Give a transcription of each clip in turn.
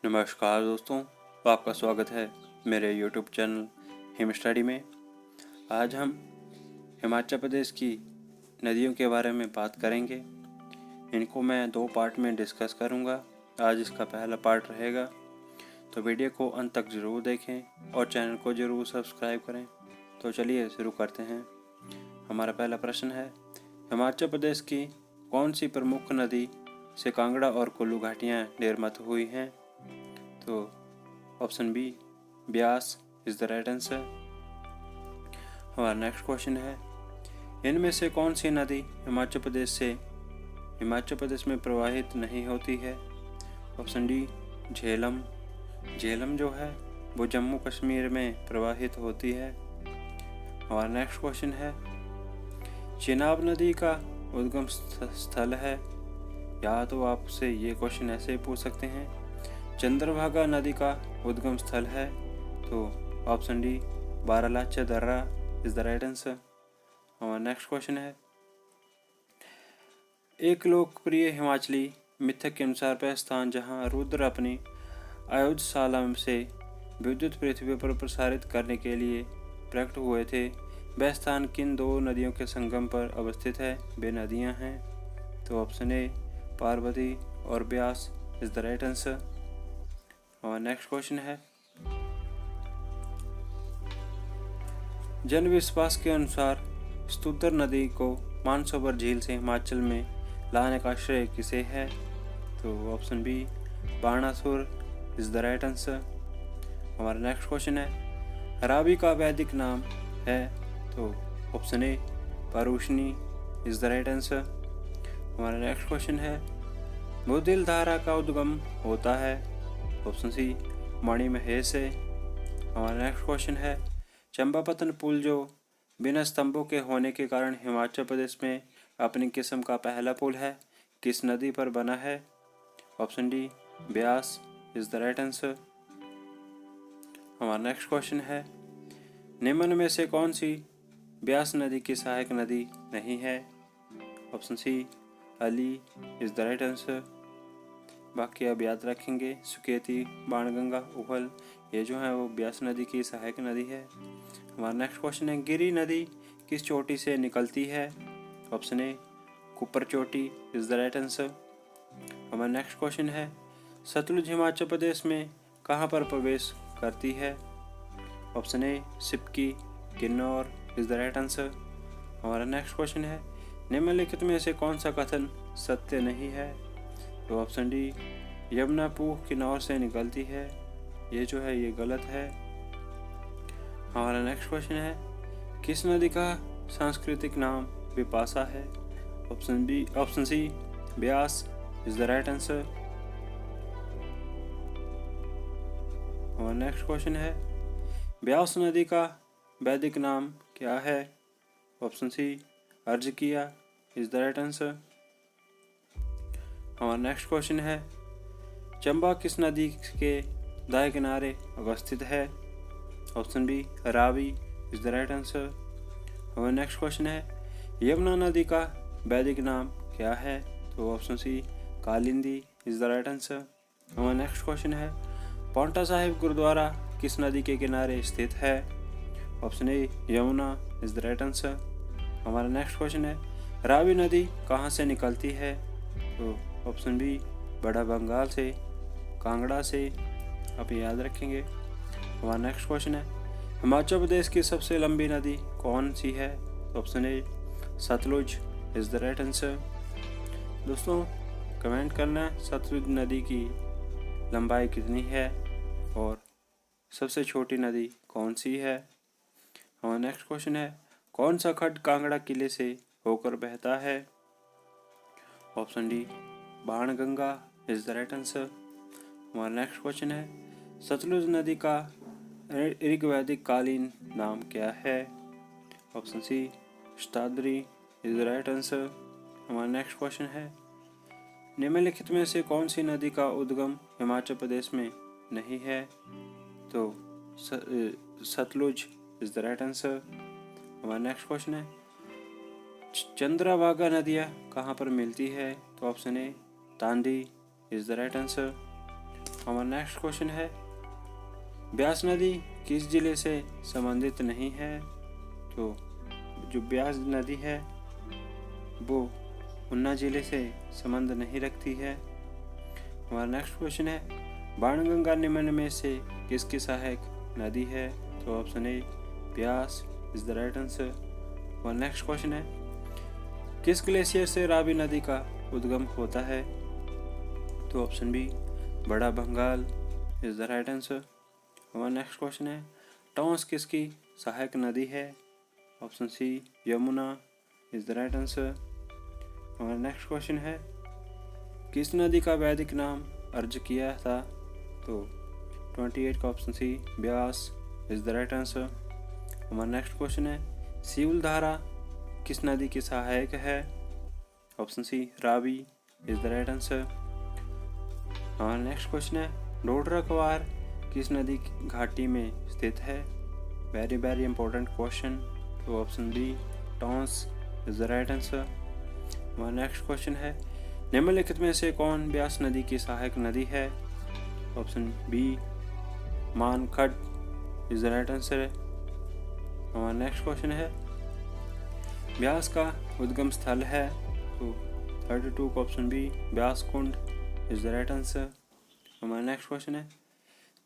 नमस्कार दोस्तों, आपका स्वागत है मेरे YouTube चैनल हिम स्टडी में। आज हम हिमाचल प्रदेश की नदियों के बारे में बात करेंगे। इनको मैं 2 पार्ट में डिस्कस करूंगा। आज इसका पहला पार्ट रहेगा, तो वीडियो को अंत तक ज़रूर देखें और चैनल को ज़रूर सब्सक्राइब करें। तो चलिए शुरू करते हैं। हमारा पहला प्रश्न है, हिमाचल प्रदेश की कौन सी प्रमुख नदी से कांगड़ा और कुल्लू घाटियाँ निर्मित हुई हैं? तो option B Beas is the right answer. हमारा नेक्स्ट क्वेश्चन है, इनमें से कौन सी नदी हिमाचल प्रदेश में प्रवाहित नहीं होती है? Option D Jhelum. झेलम जो है वो जम्मू कश्मीर में प्रवाहित होती है। हमारा नेक्स्ट क्वेश्चन है, चिनाब नदी का उद्गम स्थल है, या तो आपसे ये क्वेश्चन ऐसे पूछ सकते हैं, चंद्रभागा नदी का उद्गम स्थल है। तो ऑप्शन डी बारालाचा दर्रा इज द राइट आंसर। हमारा नेक्स्ट क्वेश्चन है, एक लोकप्रिय हिमाचली मिथक के अनुसार वह स्थान जहां रुद्र अपनी आयुधशाला से विद्युत पृथ्वी पर प्रसारित करने के लिए प्रकट हुए थे, वह स्थान किन 2 नदियों के संगम पर अवस्थित है? वे नदियां हैं। तो ऑप्शन ए पार्वती और Beas is the right answer. हमारा नेक्स्ट क्वेश्चन है, जन विश्वास के अनुसार स्तुतर नदी को मानसरोवर झील से हिमाचल में लाने का श्रेय किसे है? तो option B Banasur is the right answer. हमारा नेक्स्ट क्वेश्चन है, रावी का वैदिक नाम है? तो option A Parushni is the right answer. हमारा नेक्स्ट क्वेश्चन है, बुधिल धारा का उद्गम होता है? ऑप्शन सी मणिमहेश से। हमारा नेक्स्ट क्वेश्चन है, चंपापतन पुल जो बिना स्तंभों के होने के कारण हिमाचल प्रदेश में अपनी किस्म का पहला पुल है, किस नदी पर बना है? Option D Beas is the right answer. हमारा नेक्स्ट क्वेश्चन है, निम्न में से कौन सी ब्यास नदी की सहायक नदी नहीं है? ऑप्शन सी अली इज द राइट आंसर। बाकी अब याद रखेंगे, सुकेती, बाणगंगा, उहल, ये जो है वो ब्यास नदी की सहायक नदी है। हमारा नेक्स्ट क्वेश्चन है, गिरी नदी किस चोटी से निकलती है? ऑप्शन ए कुपर चोटी इज द राइट आंसर। हमारा नेक्स्ट क्वेश्चन है, सतलुज हिमाचल प्रदेश में कहाँ पर प्रवेश करती है? Option A Shipki, Kinnaur is the right answer. हमारा नेक्स्ट क्वेश्चन है, निम्नलिखित में से कौन सा कथन सत्य नहीं है? तो ऑप्शन डी यमुना पूह किन्नौर से निकलती है, ये जो है ये गलत है। हमारा नेक्स्ट क्वेश्चन है, किस नदी का सांस्कृतिक नाम बिपाशा है? Option C Beas is the right answer. हमारा नेक्स्ट क्वेश्चन है, ब्यास नदी का वैदिक नाम क्या है? Option C Arjikiya is the right answer. हमारा नेक्स्ट क्वेश्चन है, चंबा किस नदी के दाएं किनारे अवस्थित है? Option B Ravi is the right answer. हमारा नेक्स्ट क्वेश्चन है, यमुना नदी का वैदिक नाम क्या है? तो option C Kalindi is the right answer. हमारा नेक्स्ट क्वेश्चन है, पांवटा साहिब गुरुद्वारा किस नदी के किनारे स्थित है? Option A Yamuna is the right answer. हमारा नेक्स्ट क्वेश्चन है, रावी नदी कहाँ से निकलती है? तो ऑप्शन बी बड़ा बंगाल से, कांगड़ा से, आप याद रखेंगे। हमारा नेक्स्ट क्वेश्चन है, हिमाचल प्रदेश की सबसे लंबी नदी कौन सी है? Option A Sutlej is the right answer. दोस्तों कमेंट करना सतलुज नदी की लंबाई कितनी है और सबसे छोटी नदी कौन सी है। हमारा नेक्स्ट क्वेश्चन है, कौन सा खड्ड कांगड़ा किले से होकर बहता है? Option D Banganga is the right answer. हमारा नेक्स्ट क्वेश्चन है, सतलुज नदी का ऋग्वैदिक कालीन नाम क्या है? Option C Shatadri is the right answer. हमारा नेक्स्ट क्वेश्चन है, निम्नलिखित में से कौन सी नदी का उद्गम हिमाचल प्रदेश में नहीं है? तो Sutlej is the right answer. हमारा नेक्स्ट क्वेश्चन है, चंद्रभागा नदियाँ कहाँ पर मिलती है? तो option A Tandi is the right answer. हमारा नेक्स्ट क्वेश्चन है ब्यास नदी किस जिले से संबंधित नहीं है। तो जो ब्यास नदी है वो उन्ना जिले से संबंध नहीं रखती है। हमारा नेक्स्ट क्वेश्चन है बाणगंगा निम्न में से किसकी सहायक नदी है। तो option A Beas is the right answer. हमारा नेक्स्ट क्वेश्चन है किस ग्लेशियर से रावी नदी का उद्गम होता है। तो option B Bara Bangal is the right answer. हमारा नेक्स्ट क्वेश्चन है टॉन्स किसकी सहायक नदी है। Option C Yamuna is the right answer. हमारा नेक्स्ट क्वेश्चन है किस नदी का वैदिक नाम अर्ज किया था। तो 28 का option C Beas is the right answer. हमारा नेक्स्ट क्वेश्चन है सीउल धारा किस नदी की सहायक है। Option C Ravi is the right answer. हमारा नेक्स्ट क्वेश्चन है डोडरा क्वार किस नदी की घाटी में स्थित है। Very very important question. तो option B Tons is the right answer. हमारा नेक्स्ट क्वेश्चन है निम्नलिखित में से कौन ब्यास नदी की सहायक नदी है। Option B Mankhat is the right answer है। हमारा नेक्स्ट क्वेश्चन है ब्यास का उद्गम स्थल है। तो 32 का option B Beas Kund is the right answer. हमारा नेक्स्ट क्वेश्चन है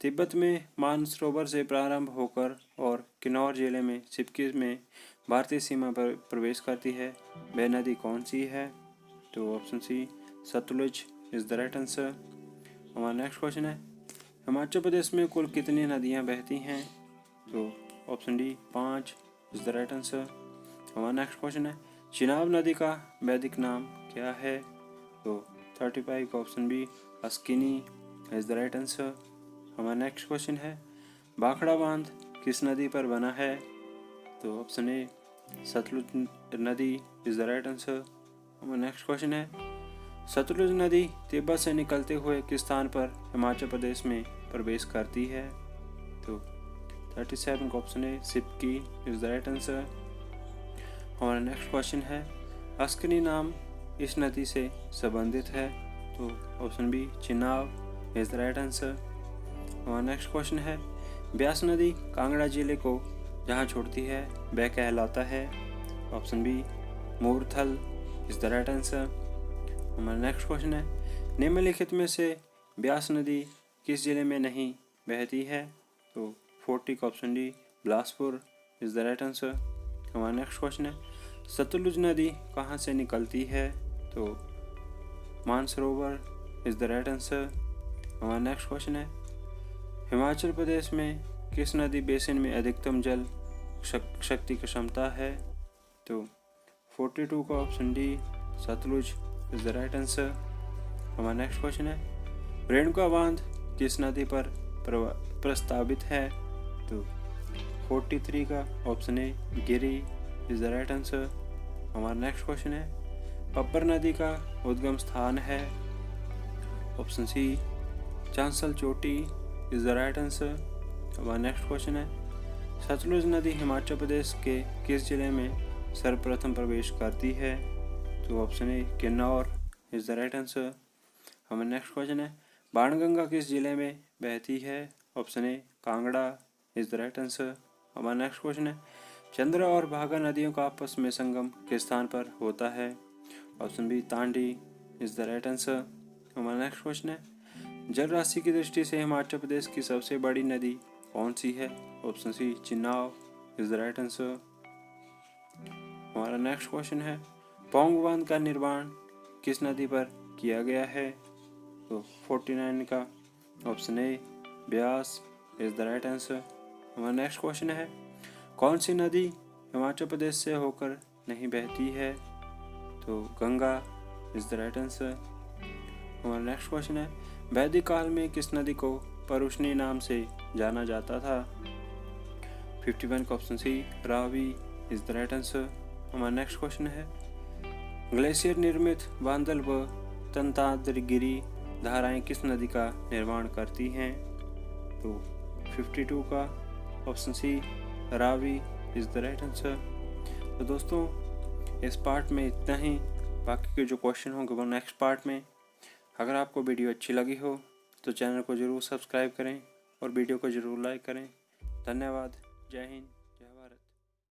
तिब्बत में मानसरोवर से प्रारंभ होकर और किन्नौर जिले में सिपकी में भारतीय सीमा पर प्रवेश करती है वह नदी कौन सी है। तो option C Sutlej is the right answer. हमारा नेक्स्ट क्वेश्चन है हिमाचल प्रदेश में कुल कितनी नदियां बहती हैं। तो option D 5 is the right answer. हमारा नेक्स्ट क्वेश्चन है चिनाब नदी का वैदिक नाम क्या है। तो 35 का option B Askini is the right answer. हमारा नेक्स्ट क्वेश्चन है भाखड़ा बांध किस नदी पर बना है। तो ऑप्शन ए सतलुज नदी इज द राइट आंसर। हमारा नेक्स्ट क्वेश्चन है सतलुज नदी तिब्बत से निकलते हुए किस स्थान पर हिमाचल प्रदेश में प्रवेश करती है। तो 37 का option A Sipki is the right answer. हमारा नेक्स्ट क्वेश्चन है अस्किनी नाम इस नदी से संबंधित है। तो option B Chenab is the right answer. हमारा नेक्स्ट क्वेश्चन है ब्यास नदी कांगड़ा जिले को जहाँ छोड़ती है वह कहलाता है। Option B Murthal is the right answer. हमारा नेक्स्ट क्वेश्चन है निम्नलिखित में से ब्यास नदी किस जिले में नहीं बहती है। तो 40 का option D Bilaspur is the right answer. हमारा नेक्स्ट क्वेश्चन है सतलुज नदी कहाँ से निकलती है। तो Mansarovar is the right answer. हमारा नेक्स्ट क्वेश्चन है हिमाचल प्रदेश में किस नदी बेसिन में अधिकतम जल शक्ति की क्षमता है। तो 42 का option D Sutlej is the right answer. हमारा नेक्स्ट क्वेश्चन है रेणुका बांध किस नदी पर प्रस्तावित है। तो 43 का option A Giri is the right answer. हमारा नेक्स्ट क्वेश्चन है पप्पर नदी का उद्गम स्थान है। ऑप्शन सी चांसल चोटी इज द राइट आंसर। हमारा नेक्स्ट क्वेश्चन है सतलुज नदी हिमाचल प्रदेश के किस जिले में सर्वप्रथम प्रवेश करती है। तो option A Kinnaur is the right answer. हमारा नेक्स्ट क्वेश्चन है बाणगंगा किस जिले में बहती है। Option A Kangra is the right answer. हमारा नेक्स्ट क्वेश्चन है चंद्र और भागा नदियों का आपस में संगम किस स्थान पर होता है। Option B Tandi is the right answer. हमारा नेक्स्ट क्वेश्चन है जल राशि की दृष्टि से हिमाचल प्रदेश की सबसे बड़ी नदी कौन सी है। Option C Chenab is the right answer. हमारा नेक्स्ट क्वेश्चन है पौंग बांध का निर्माण किस नदी पर किया गया है। तो 49 का option A Beas is the right answer. हमारा नेक्स्ट क्वेश्चन है कौन सी नदी हिमाचल प्रदेश से होकर नहीं बहती है। तो Ganga is the right answer. हमारा नेक्स्ट क्वेश्चन है वैदिक काल में किस नदी को परुष्णी नाम से जाना जाता था। 51 का option C Ravi is the right answer. हमारा नेक्स्ट क्वेश्चन है ग्लेशियर निर्मित बांदल व तंताद्रिगिरी धाराएं किस नदी का निर्माण करती हैं। तो 52 का option C Ravi is the right answer. तो दोस्तों इस पार्ट में इतना ही, बाकी के जो क्वेश्चन होंगे वो नेक्स्ट पार्ट में। अगर आपको वीडियो अच्छी लगी हो तो चैनल को ज़रूर सब्सक्राइब करें और वीडियो को ज़रूर लाइक करें। धन्यवाद। जय हिंद, जय भारत।